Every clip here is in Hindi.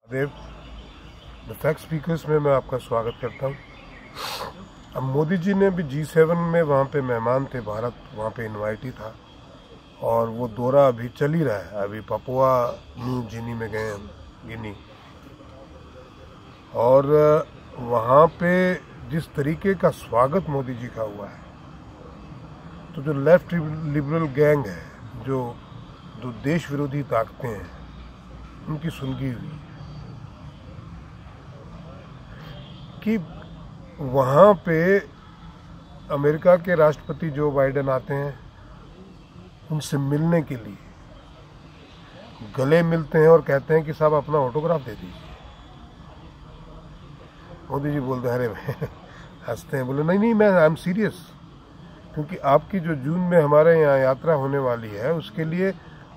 देव द फैक्ट स्पीकर्स में मैं आपका स्वागत करता हूँ। अब मोदी जी ने भी G7 में वहाँ पे मेहमान थे, भारत वहाँ पे इनवाइटी था और वो दौरा अभी चल ही रहा है। अभी पपुआ न्यू गिनी में गए हम, गिनी, और वहाँ पे जिस तरीके का स्वागत मोदी जी का हुआ है, तो जो लेफ्ट लिबरल गैंग है, जो देश विरोधी ताकतें हैं, उनकी सुनगी हुई कि वहाँ पे अमेरिका के राष्ट्रपति जो बाइडेन आते हैं, उनसे मिलने के लिए गले मिलते हैं और कहते हैं कि साहब अपना ऑटोग्राफ दे दीजिए। मोदी जी बोलते हैं, अरे भाई, हंसते हैं, बोले नहीं मैं आई एम सीरियस, क्योंकि आपकी जो जून में हमारे यहाँ यात्रा होने वाली है उसके लिए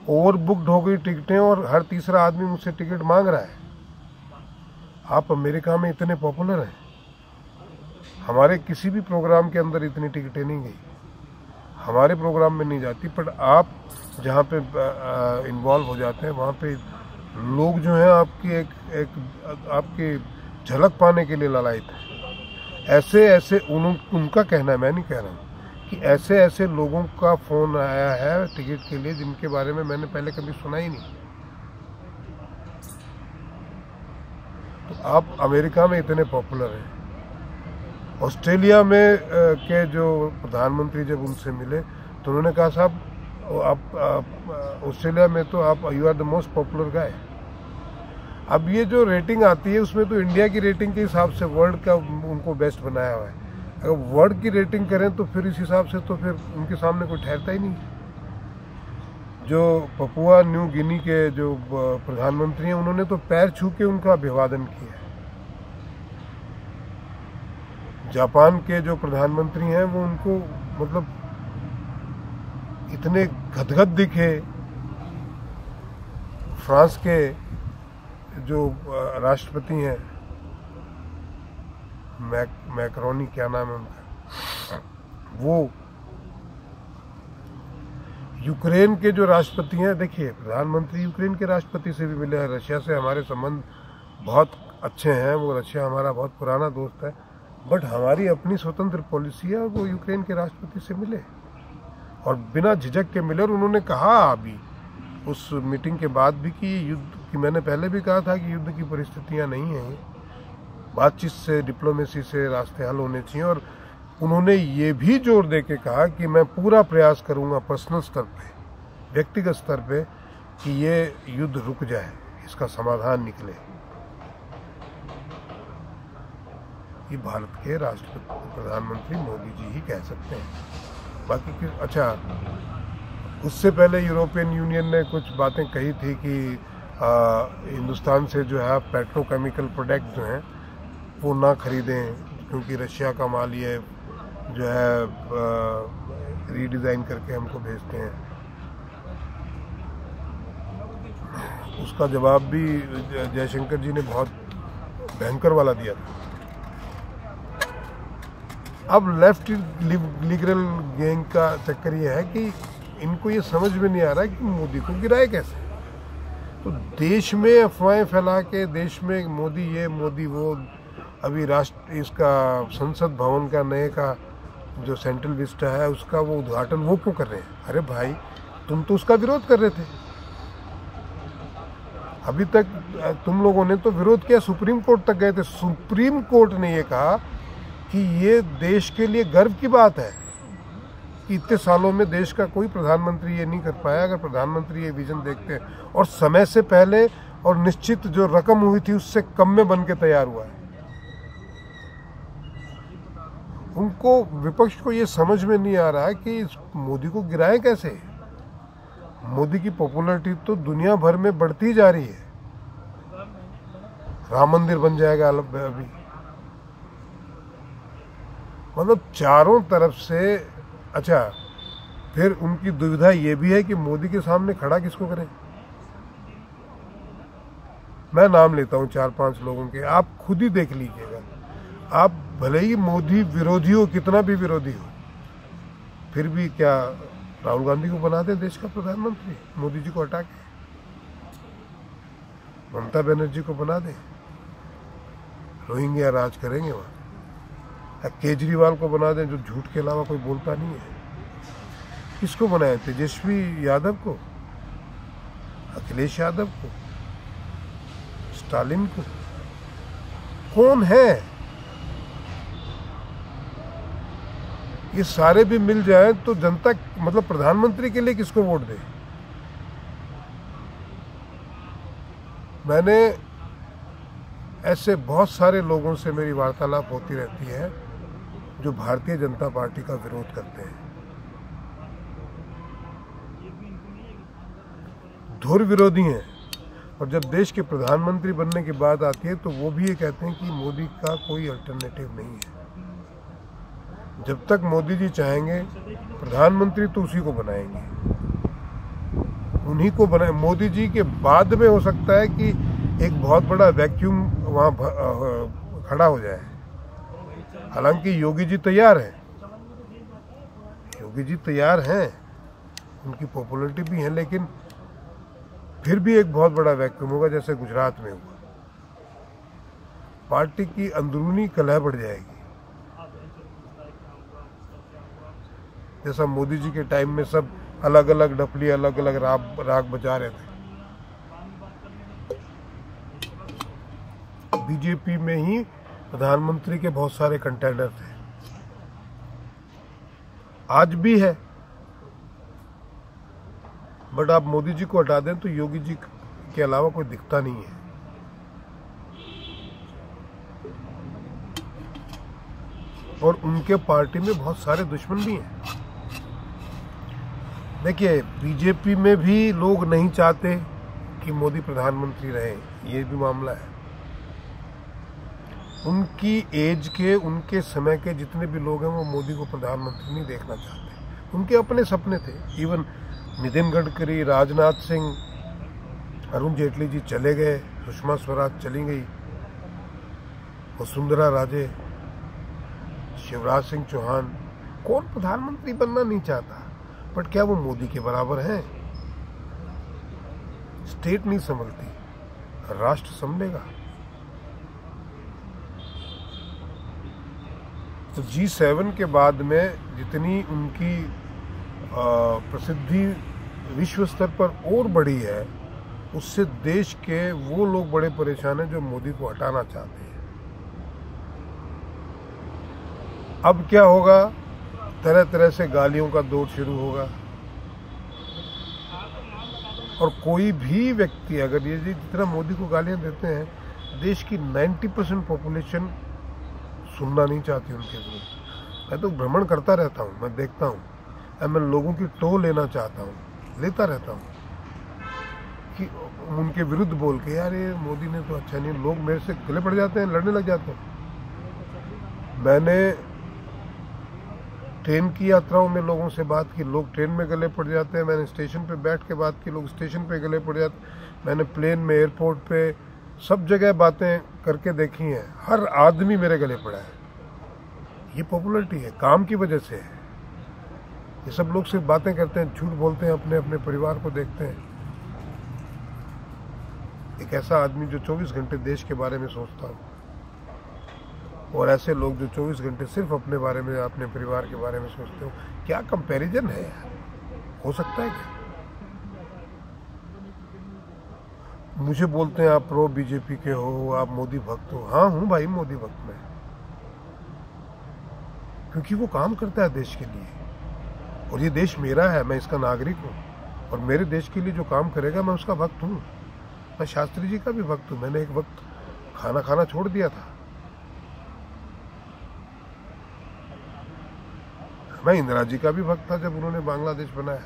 ओवर बुकड हो गई टिकटें और हर तीसरा आदमी मुझसे टिकट मांग रहा है। आप अमेरिका में इतने पॉपुलर हैं, हमारे किसी भी प्रोग्राम के अंदर इतनी टिकटें नहीं गई, हमारे प्रोग्राम में नहीं जाती, पर आप जहाँ पे इन्वॉल्व हो जाते हैं वहाँ पे लोग जो हैं आपकी एक आपकी झलक पाने के लिए ललायत हैं। ऐसे उनका कहना है, मैं नहीं कह रहा हूँ, कि ऐसे लोगों का फ़ोन आया है टिकट के लिए जिनके बारे में मैंने पहले कभी सुना ही नहीं। तो आप अमेरिका में इतने पॉपुलर हैं। ऑस्ट्रेलिया में के जो प्रधानमंत्री जब उनसे मिले तो उन्होंने कहा, साहब आप ऑस्ट्रेलिया में तो आप you are the most popular guy. अब ये जो रेटिंग आती है उसमें तो इंडिया की रेटिंग के हिसाब से वर्ल्ड का उनको बेस्ट बनाया हुआ है। अगर वर्ल्ड की रेटिंग करें तो फिर इस हिसाब से तो फिर उनके सामने कोई ठहरता ही नहीं। जो पपुआ न्यू गिनी के जो प्रधानमंत्री हैं, उन्होंने तो पैर छू के उनका अभिवादन किया है। जापान के जो प्रधानमंत्री हैं वो उनको मतलब इतने गदगद दिखे। फ्रांस के जो राष्ट्रपति हैं, मैक्रोनी, क्या नाम है उनका, वो यूक्रेन के जो राष्ट्रपति हैं, देखिए प्रधानमंत्री यूक्रेन के राष्ट्रपति से भी मिले हैं। रशिया से हमारे संबंध बहुत अच्छे हैं, वो रशिया हमारा बहुत पुराना दोस्त है, बट हमारी अपनी स्वतंत्र पॉलिसी है और वो यूक्रेन के राष्ट्रपति से मिले और बिना झिझक के मिले। और उन्होंने कहा अभी उस मीटिंग के बाद भी कि युद्ध की, मैंने पहले भी कहा था कि युद्ध की परिस्थितियां नहीं हैं, बातचीत से, डिप्लोमेसी से रास्ते हल होने चाहिए। और उन्होंने ये भी जोर दे के कहा कि मैं पूरा प्रयास करूंगा पर्सनल स्तर पे, व्यक्तिगत स्तर पे, कि ये युद्ध रुक जाए, इसका समाधान निकले। ये भारत के राष्ट्रपति प्रधानमंत्री मोदी जी ही कह सकते हैं। बाकी अच्छा, उससे पहले यूरोपियन यूनियन ने कुछ बातें कही थी कि हिंदुस्तान से जो है पेट्रोकेमिकल प्रोडक्ट जो हैं वो ना खरीदें, क्योंकि रशिया का माल ये जो है रीडिज़ाइन करके हमको भेजते हैं। उसका जवाब भी जयशंकर जी ने बहुत भयंकर वाला दिया था। अब लेफ्ट लिबरल गैंग का चक्कर ये है कि इनको ये समझ में नहीं आ रहा है कि मोदी को गिराए कैसे। तो देश में अफवाहें फैला के, देश में मोदी ये मोदी वो, अभी इसका संसद भवन का नए का जो सेंट्रल विस्टा है उसका वो उद्घाटन वो क्यों कर रहे हैं? अरे भाई, तुम तो उसका विरोध कर रहे थे, अभी तक तुम लोगों ने तो विरोध किया, सुप्रीम कोर्ट तक गए थे। सुप्रीम कोर्ट ने ये कहा कि ये देश के लिए गर्व की बात है कि इतने सालों में देश का कोई प्रधानमंत्री ये नहीं कर पाया। अगर प्रधानमंत्री ये विजन देखते हैं और समय से पहले और निश्चित जो रकम हुई थी उससे कम में बन के तैयार हुआ है, उनको, विपक्ष को ये समझ में नहीं आ रहा है कि मोदी को गिराएं कैसे। मोदी की पॉपुलैरिटी तो दुनिया भर में बढ़ती जा रही है। राम मंदिर बन जाएगा अभी, मतलब चारों तरफ से। अच्छा, फिर उनकी दुविधा ये भी है कि मोदी के सामने खड़ा किसको करें। मैं नाम लेता हूँ 4-5 लोगों के, आप खुद ही देख लीजिएगा। आप भले ही मोदी विरोधी हो, कितना भी विरोधी हो, फिर भी क्या राहुल गांधी को बना दे देश का प्रधानमंत्री, मोदी जी को हटा के? ममता बनर्जी को बना दें, रोहिंग्या राज करेंगे वहाँ। केजरीवाल को बना दें जो झूठ के अलावा कोई बोलता नहीं है। किसको बनाए? तेजस्वी यादव को, अखिलेश यादव को, स्टालिन को? कौन है? ये सारे भी मिल जाए तो जनता मतलब प्रधानमंत्री के लिए किसको वोट दे? मैंने ऐसे बहुत सारे लोगों से मेरी वार्तालाप होती रहती है जो भारतीय जनता पार्टी का विरोध करते हैं, धुर विरोधी हैं, और जब देश के प्रधानमंत्री बनने की बात आती है तो वो भी ये कहते हैं कि मोदी का कोई अल्टरनेटिव नहीं है। जब तक मोदी जी चाहेंगे प्रधानमंत्री तो उसी को बनाएंगे, उन्हीं को बनाए। मोदी जी के बाद में हो सकता है कि एक बहुत बड़ा वैक्यूम वहाँ खड़ा हो जाए। हालांकि योगी जी तैयार हैं, योगी जी तैयार हैं, उनकी पॉपुलैरिटी भी है, लेकिन फिर भी एक बहुत बड़ा वैक्यूम होगा जैसे गुजरात में हुआ। पार्टी की अंदरूनी कलह बढ़ जाएगी। जैसा मोदी जी के टाइम में सब अलग अलग डफली अलग अलग राग बजा रहे थे, बीजेपी में ही प्रधानमंत्री के बहुत सारे कंटेंडर थे, आज भी है। बट आप मोदी जी को हटा दें तो योगी जी के अलावा कोई दिखता नहीं है। और उनके पार्टी में बहुत सारे दुश्मन भी हैं। देखिए, बीजेपी में भी लोग नहीं चाहते कि मोदी प्रधानमंत्री रहे, ये भी मामला है। उनकी एज के, उनके समय के जितने भी लोग हैं वो मोदी को प्रधानमंत्री नहीं देखना चाहते। उनके अपने सपने थे। इवन नितिन गडकरी, राजनाथ सिंह, अरुण जेटली जी चले गए, सुषमा स्वराज चली गई, वसुंधरा राजे, शिवराज सिंह चौहान, कौन प्रधानमंत्री बनना नहीं चाहता? बट क्या वो मोदी के बराबर हैं? स्टेट नहीं संभलती, राष्ट्र संभलेगा। तो G7 के बाद में जितनी उनकी प्रसिद्धि विश्व स्तर पर और बढ़ी है, उससे देश के वो लोग बड़े परेशान हैं जो मोदी को हटाना चाहते हैं। अब क्या होगा? तरह तरह से गालियों का दौर शुरू होगा, और कोई भी व्यक्ति अगर ये जितना मोदी को गालियां देते हैं, देश की 90% पॉपुलेशन सुनना नहीं चाहती उनके विरुद्ध। मैं तो भ्रमण करता रहता हूँ, मैं देखता हूँ, मैं लोगों की टो लेना चाहता हूँ, लेता रहता हूँ कि उनके विरुद्ध बोल के, यार ये मोदी ने तो अच्छा नहीं। लोग मेरे से गले पड़ जाते हैं, लड़ने लग जाते हैं। मैंने ट्रेन की यात्राओं में लोगों से बात की, लोग ट्रेन में गले पड़ जाते हैं। मैंने स्टेशन पे बैठ के बात की, लोग स्टेशन पे गले पड़ जाते हैं। मैंने प्लेन में, एयरपोर्ट पे, सब जगह बातें करके देखी हैं, हर आदमी मेरे गले पड़ा है। ये पॉपुलैरिटी है, काम की वजह से है। ये सब लोग सिर्फ बातें करते हैं, झूठ बोलते हैं, अपने अपने परिवार को देखते हैं। एक ऐसा आदमी जो 24 घंटे देश के बारे में सोचता हो, और ऐसे लोग जो 24 घंटे सिर्फ अपने बारे में, अपने परिवार के बारे में सोचते हो, क्या कंपैरिजन है यार? हो सकता है क्या? मुझे बोलते हैं आप प्रो बीजेपी के हो, आप मोदी भक्त हो। हाँ हूँ भाई, मोदी भक्त मैं, क्योंकि वो काम करता है देश के लिए, और ये देश मेरा है, मैं इसका नागरिक हूँ, और मेरे देश के लिए जो काम करेगा मैं उसका भक्त हूँ। मैं शास्त्री जी का भी भक्त हूँ। मैंने एक वक्त खाना खाना छोड़ दिया था। मैं इंदिरा जी का भी भक्त था जब उन्होंने बांग्लादेश बनाया,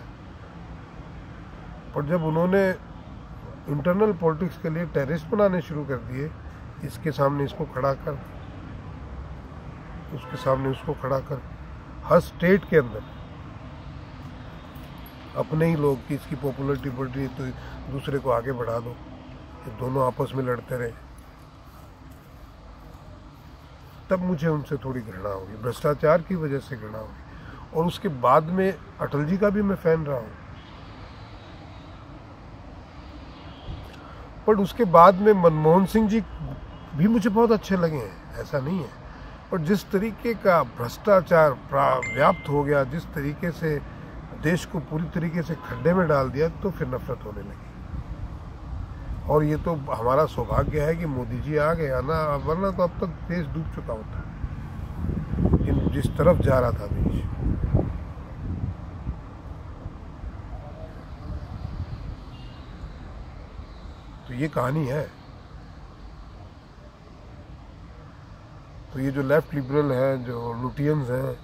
और जब उन्होंने इंटरनल पॉलिटिक्स के लिए टेररिस्ट बनाने शुरू कर दिए, इसके सामने इसको खड़ा कर, उसके सामने उसको खड़ा कर, हर स्टेट के अंदर अपने ही लोग की इसकी पॉपुलैरिटी बढ़ रही है तो दूसरे को आगे बढ़ा दो, ये दोनों आपस में लड़ते रहे। तब मुझे उनसे थोड़ी घृणा होगी, भ्रष्टाचार की वजह से घृणा होगी। और उसके बाद में अटल जी का भी मैं फैन रहा हूँ। बट उसके बाद में मनमोहन सिंह जी भी मुझे बहुत अच्छे लगे हैं, ऐसा नहीं है। और जिस तरीके का भ्रष्टाचार व्याप्त हो गया, जिस तरीके से देश को पूरी तरीके से खड्डे में डाल दिया, तो फिर नफरत होने लगी। और ये तो हमारा सौभाग्य है कि मोदी जी आ गए, वरना तो अब तक देश डूब चुका होता, जिस तरफ जा रहा था देश। तो ये कहानी है। तो ये जो लेफ्ट लिबरल है, जो लुटियंस हैं,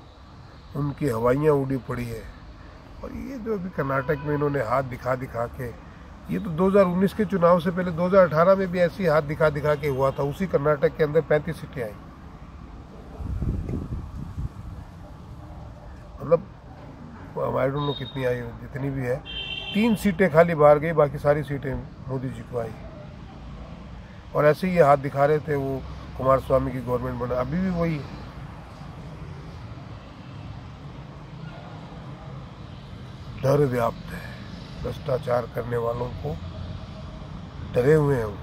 उनकी हवाइयाँ उड़ी पड़ी है। और ये जो अभी कर्नाटक में इन्होंने हाथ दिखा दिखा के, ये तो 2019 के चुनाव से पहले 2018 में भी ऐसी हाथ दिखा दिखा के हुआ था। उसी कर्नाटक के अंदर 35 सीटें आई, मतलब आई डोंट नो कितनी आई, जितनी भी है, 3 सीटें खाली बाहर गई, बाकी सारी सीटें मोदी जी को आई। और ऐसे ही हाथ दिखा रहे थे वो कुमार स्वामी की गवर्नमेंट बना, अभी भी वही है। डर व्याप्त है, भ्रष्टाचार करने वालों को डरे हुए हैं वो।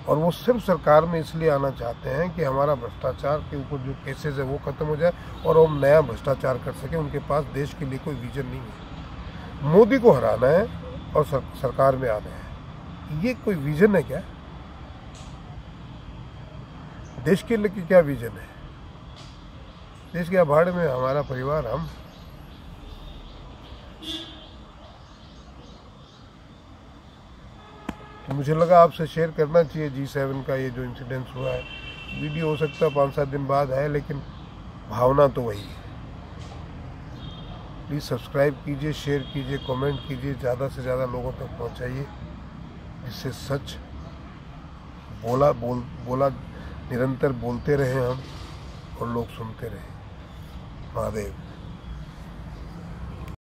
और वो सिर्फ सरकार में इसलिए आना चाहते हैं कि हमारा भ्रष्टाचार के ऊपर जो केसेस है वो खत्म हो जाए और हम नया भ्रष्टाचार कर सकें। उनके पास देश के लिए कोई विजन नहीं है। मोदी को हराना है और सरकार में आना है, ये कोई विजन है क्या? देश के लिए क्या विजन है? देश के अभाड़ में हमारा परिवार, हम। तो मुझे लगा आपसे शेयर करना चाहिए G7 का ये जो इंसिडेंस हुआ है। वीडियो हो सकता है 5-7 दिन बाद है, लेकिन भावना तो वही है। प्लीज़ सब्सक्राइब कीजिए, शेयर कीजिए, कमेंट कीजिए, ज़्यादा से ज़्यादा लोगों तक पहुंचाइए, जिससे सच बोला निरंतर बोलते रहें हम और लोग सुनते रहें। महादेव।